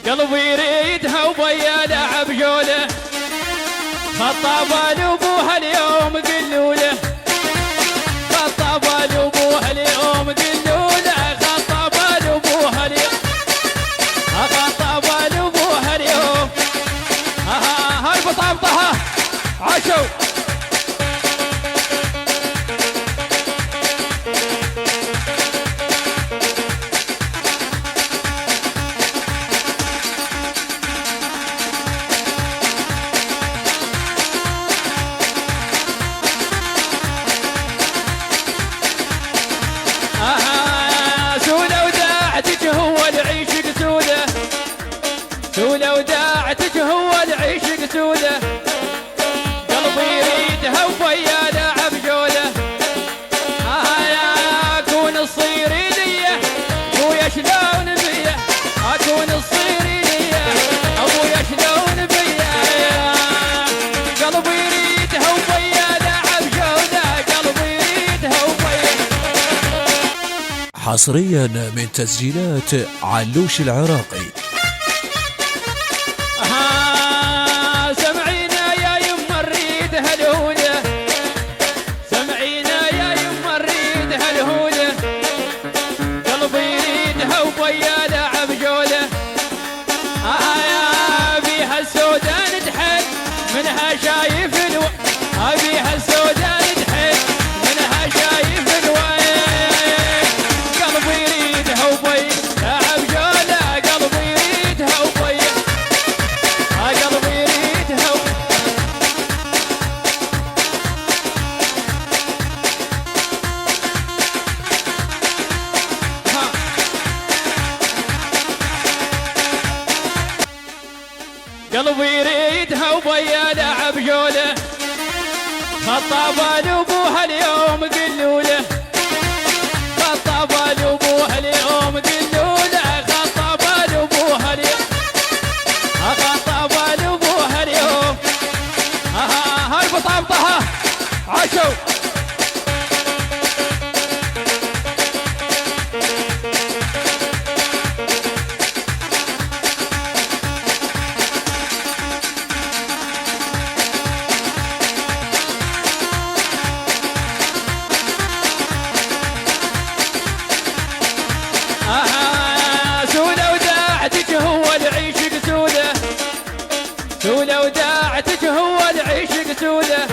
قلبي يريدها وبيا لعب جوله، خطابه لابوها اليوم قلوله، خطابه لابوها اليوم قلوله، خطابه لابوها اليوم، خطابه لابوها اليوم. هاي بطابطها عاشوا. سولة وداعتك هو العيشك سولة، سولة وداعتك هو العيشك سولة، قلبي يريدها وبيا لعب جوله. يا اكون الصيرينية ابويا شلون بيا، اكون الصيرينية ابويا شلون بيا، قلبي يريدها وبيا لعب جوله، قلبي يريدها وبيا. حصريا من تسجيلات علوش العراقي. سمعينا يا يما نريد هالهولة، سمعينا يا يما نريد هالهولة، قلبي يريدها وبيا لعب جوله. يا بيها السودان تحل منها شايف بيها السودان تحل منها شايف الوين، قلبي يريدها وبيا لعب جوله، قلبي يريدها وبيا، قلبي يريدها قلبي يريدها وبيا لعب جوله، خطابه لابوها اليوم قلوله، خطابه لابوها اليوم قلوله، خطابه لابوها اليوم، خطابه لابوها اليوم. هاي بطابطها عاشوا. سولة وداعتك هو العيشك سولة، سولة وداعتك هو العيشك سولة،